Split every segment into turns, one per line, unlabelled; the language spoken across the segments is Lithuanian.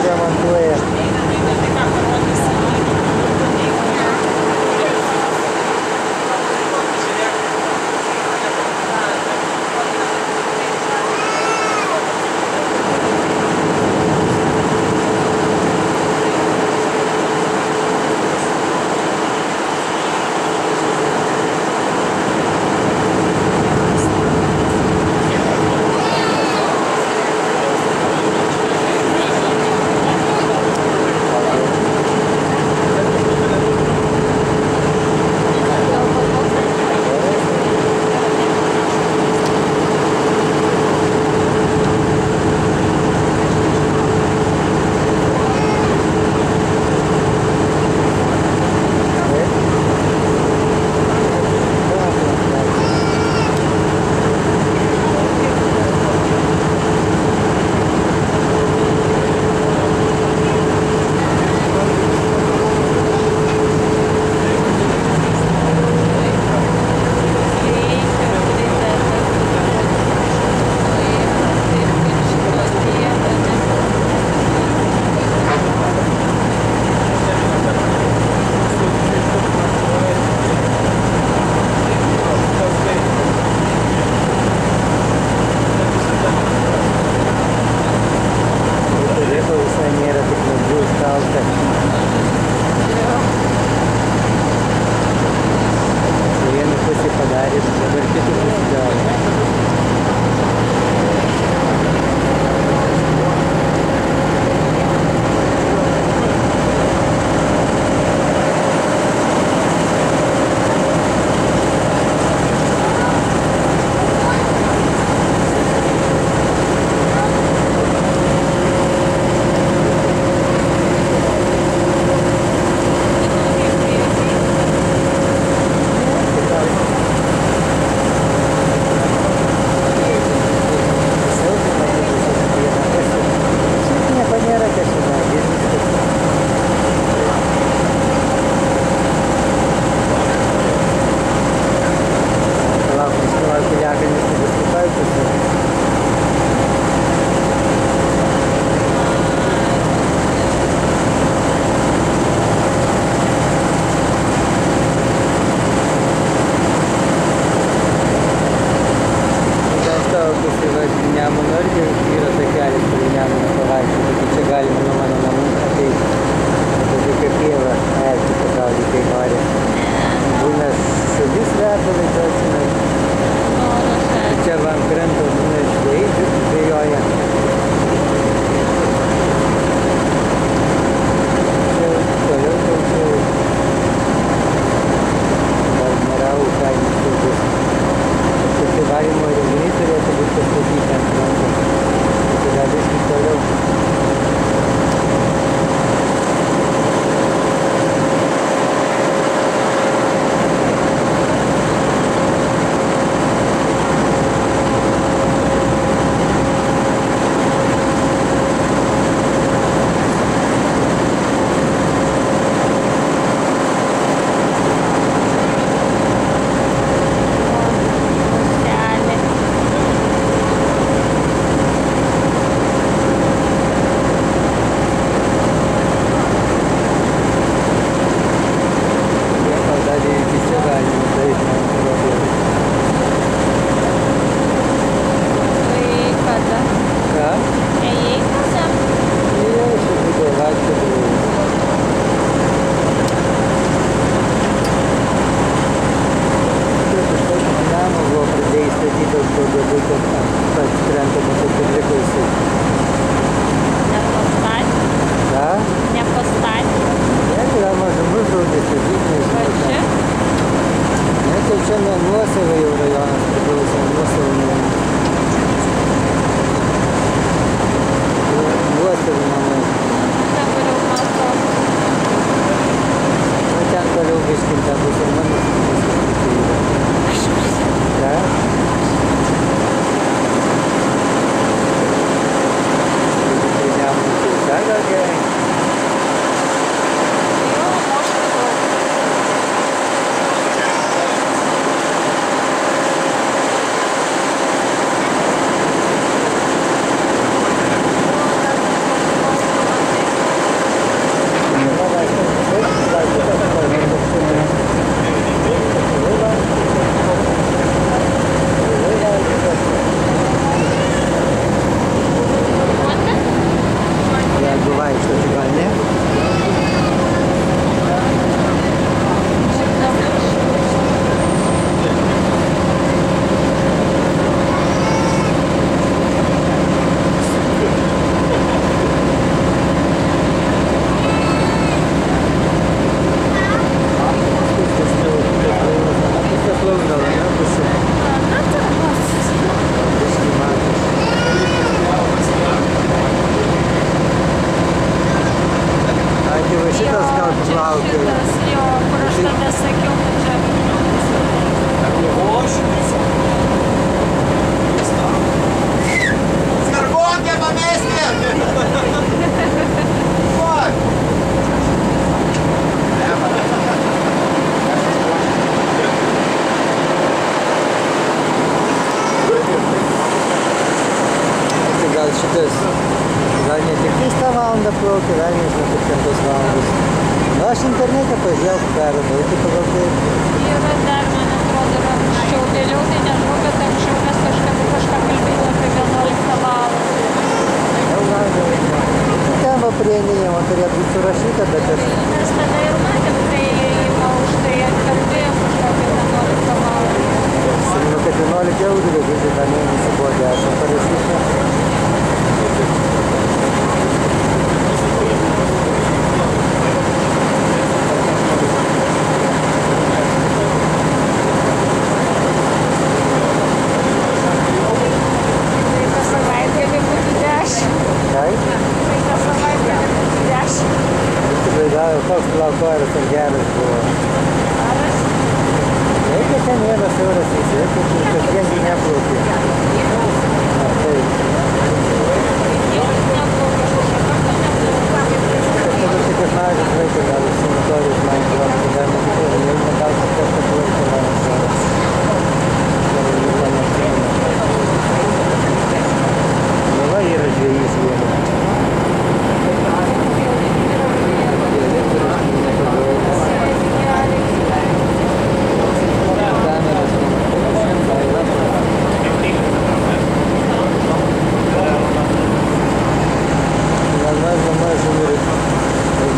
remontuoja. gal šitas, gal ne tik tą valandą plaukia, dar nežinau, kaip ten tos valandos. Nu, aš internete pažiūrėjau, peradau, tai pagal tai.
Yra dar, man atrodo, yra anksčiau, vėliau tai nežinau, bet anksčiau mes kažką kalbėjome apie 11 valandą.
Jau gal, ten va prie įėjimo turėtų būti surašyta, bet aš...
Mes tada ir matėm prie įėjimo, už tai atkalbėjom kažkokį 11 valandą.
Atsimenu, kad 11 eurų, bet visą tą mėnesį buvo 10 parašyta. Koks plaukojas ir geras buvo. Reikia ten 1 euras įsėti, kad viengi neplaukė. Taip. Tada tik aš mažas vaikas gal užsimatorijus man kilometrų dar netikėjau, jau negal kažkas plaukti man euras. Nu va, yra žvejys vienas.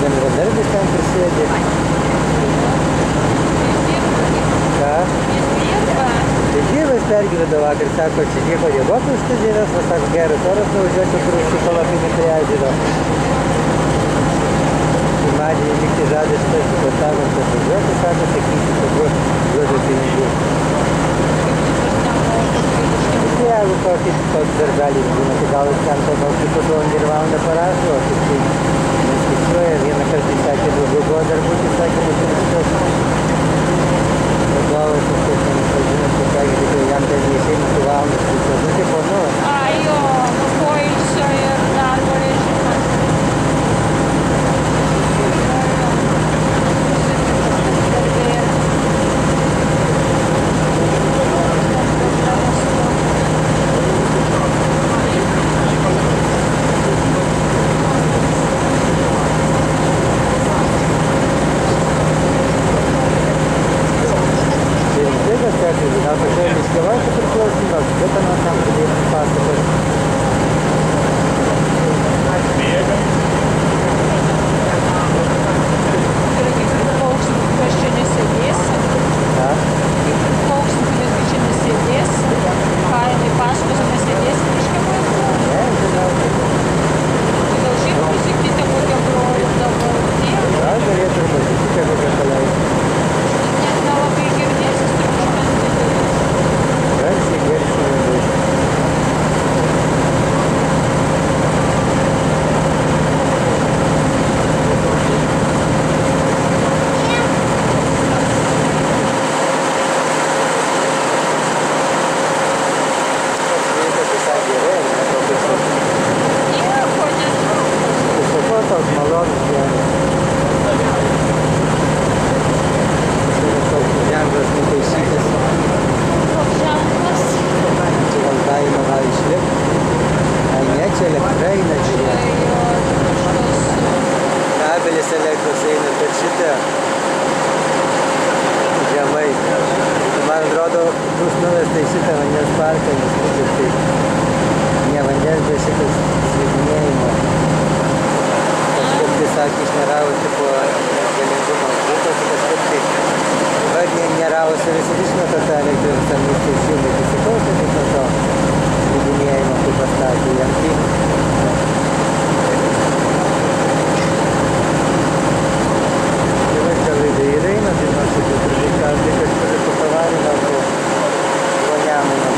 Bendradarbis ten prisėdė. Ką? Tai dievas pergyveno vakar, sako, čia nieko nebuvo už tas dienas, o sako, geras oras nuvažiuoti, kur už palapinį prie ežero. Pirmadienį likti žadas šitas supastavom, kad važiuoti, sako, sakysi, kad duoda pinigų. Jeigu toks darbelis būna, tai gal ten to gal 2 valandų ir valandą parašo, o tik tai neskaičiuoja. Vieną kartą sakė, daugiau buvo darbų, tai sakė, bet šitas vadovas, aš taip nežinau, tai sakė, kad jam ten neišeina 2 valandas, tai nu tipo, nu.
Ai jo, poilsio ir darbo režimas. Gal kažkai miškiavaitį priklausymas, bet ten tam turėtų pasakoti. Paukštukas čia nesėdės. Ką? Paukštukas čia nesėdės. Ką, jinai pasakos, nesėdės miškiavaitį? Ne, žinau. Gal šiaip pasakyti kokią brolių dabar tie? Gal galėtų ir pasakyti kokią paleisti. Net nelabai girdėsis triukšmas didelis. Garsiai labai. Kabelis elektros eina per šitą žemai. Man atrodo, bus nuvesta į šitą vandens parką, nes kažkaip tai ne vandens, bet šitas slidinėjimo. Kažkaip tai sakė, išneravo tipo galingumo būtos, kažkaip tai neravosi visi išmeta tą elektrą visam miestui šildai, tai sakau, kad nuo to slidinėjimo tai pastatė jam tai. Tai ir eina, tai nors šitai turbūt kaltai kažkur po pavarino po Nemuno.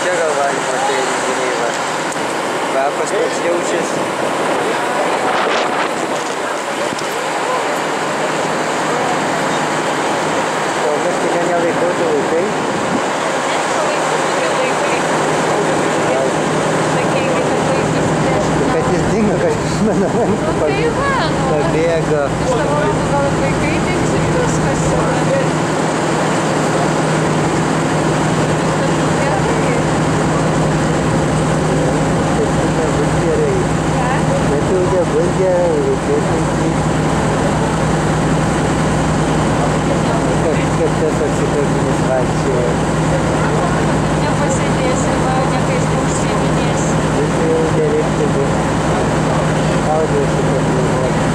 Čia gal valgymo tai renginiai va. Kvapas toks jaučiasi. O mes tik nelaikauti vaikai. Kad jis dingo, kad iš mano rankų pabėgo.
Iš tavo rankų gal ir vaikai dings ir viskas.
Bus gerai, reikės laikyti. Kaip tas atsikartinis vaikščioja.
Nepasėdėsi, va, niekais neužsiminėsi.
Visi jau nereikti bus. Audžiuosi pagalvoti.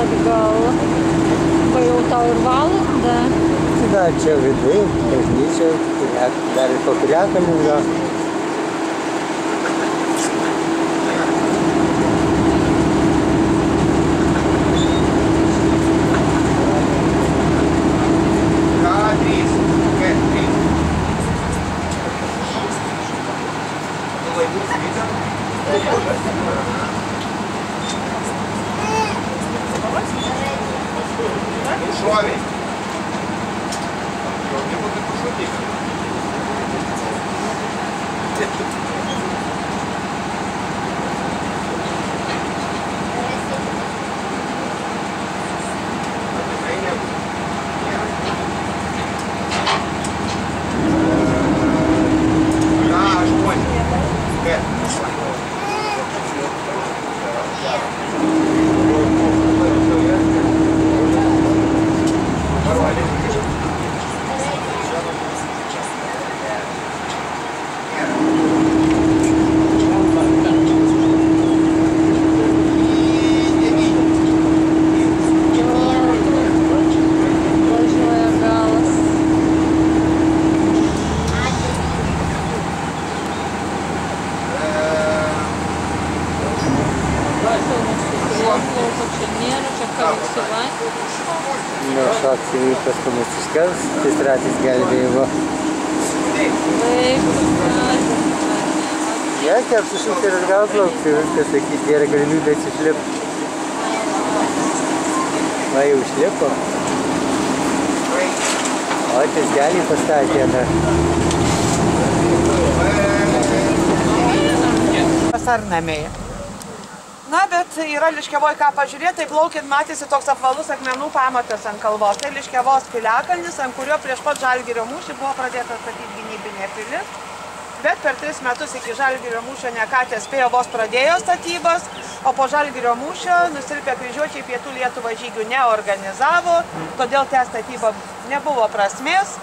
atgal. Va jau tau ir valanda.
Dar čia vidai, bažnyčia, dar ir po piliakalnių gal.
Stovi. Jaunimo tai pašaukime.
Šoks įvykas komunistiškas, tais ratais gelbėjimo. Reikia apsišūkti ir atgal plaukti, viskas sakyti, yra galimybė atsišlipti. Va, jau išlipo. O, tais galiai pastatė, na.
Vasarnamiai. Na, bet yra Liškiavoj ką pažiūrėti, tai plaukiant matėsi toks apvalus akmenų pamatas ant kalvos. Tai Liškiavos piliakalnis, ant kurio prieš pat Žalgirio mūšį buvo pradėta statyti gynybinė pilis. Bet per 3 metus iki Žalgirio mūšio nekatė spėjo vos pradėjo statybas, o po Žalgirio mūšio nusilpę kryžiuočiai pietų Lietuvą žygių neorganizavo, todėl te statyba nebuvo prasmės.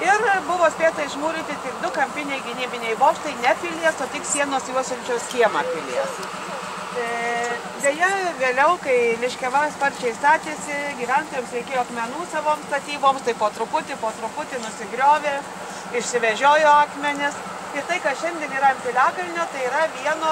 Ir buvo spėta išmūryti tik 2 kampiniai gynybiniai bokštai, ne pilies, o tik sienos juosiančios kiemą pilies. Deja, vėliau, kai Liškiava sparčiai statėsi, gyventojams reikėjo akmenų savoms statyboms, tai po truputį nusigriovė, išsivežiojo akmenis. Ir tai, kas šiandien yra ant piliakalnio, tai yra vieno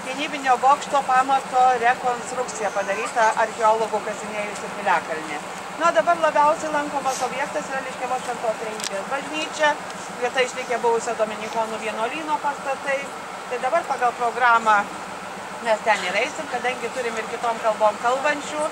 gynybinio bokšto pamato rekonstrukcija padaryta archeologų kasinėjusių piliakalnį. Na, dabar labiausiai lankomas objektas yra Liškiavos Šventos Trejybės bažnyčia, vieta išlikė buvusio Dominikonų vienuolyno pastatai. Tai dabar pagal programą mes ten ir eisim, kadangi turim ir kitom kalbom kalbančių,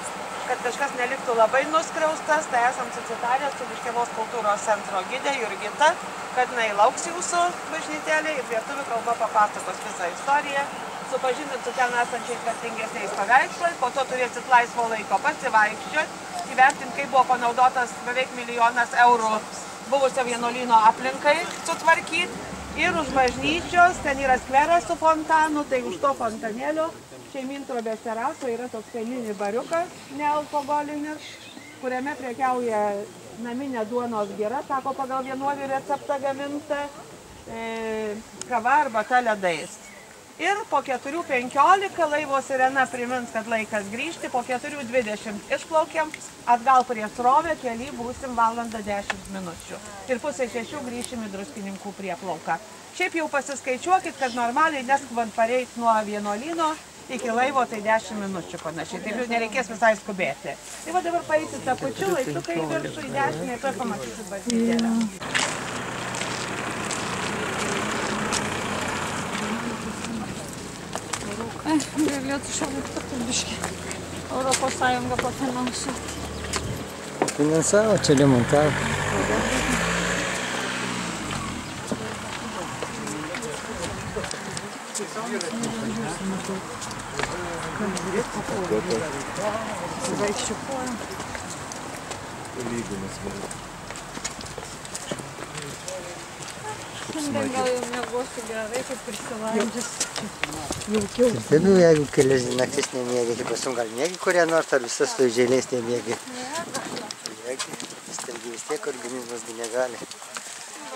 kad kažkas neliktų labai nuskriaustas, tai esam susitarę su Liškiavos kultūros centro gidė Jurgita, kad jinai lauks jūsų bažnytėlė ir lietuvių kalba papasakos visą istoriją, supažindint su ten esančiais vertingesniais paveikslais, po to turėsit laisvo laiko pasivaikščioti, įvertinti, kaip buvo panaudotas beveik €1 milijonas buvusio vienuolyno aplinkai sutvarkyti. Ir už bažnyčios, ten yra skveras su fontanu, tai už to fontanėlio šeimintrobės teraso yra toks mini bariukas, nealkoholinis, kuriame prekiauja naminė duonos gira, sako pagal vienuolių receptą gaminta, kava arbata ledais. Ir po 4:15 laivo sirena primins, kad laikas grįžti, po 4:20 išplaukiam, atgal prie srovę, kely būsim 1:10 minučių. Ir 5:30 grįšim į Druskininkų prieplauką. Šiaip jau pasiskaičiuokit, kad normaliai neskubant pareit nuo vienuolyno iki laivo, tai 10 minučių panašiai. Taip jau nereikės visai skubėti. Tai va dabar paeisit tą pačiu laiptuką į viršų į dešinę ir tuoj pamatysit bažnytėlę.
Galėtų šiandien pakalbiškai Europos Sąjunga pafinansuoti.
Finansavo, čia remontavo.
Šiandien gal jau miegosiu gerai, kaip prisilandžius.
Tai jeigu kelias naktis nemiegi, tai pasim gal miegi kurie nors, ar visas tu žėlės nemiegi. Vis tiek organizmas negali.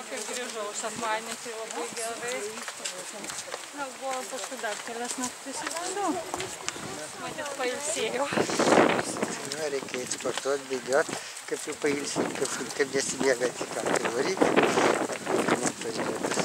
Kai grįžau sekmadienį, tai labai gerai. Gal buvo paskui dar kelias naktis įvėliau. Matyt, pailsėjau.
Reikia sportuoti, bėgioti, kaip jau pailsėti, kaip nesimiega tik ką. Tai varyti, nepažiūrėtas.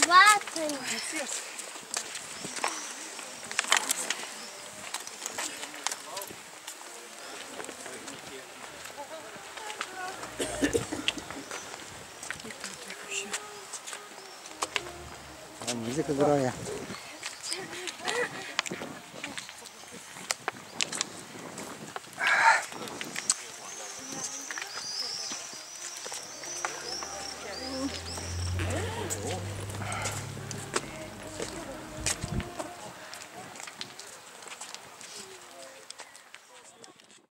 Wow.
Yes.
Muzika groja.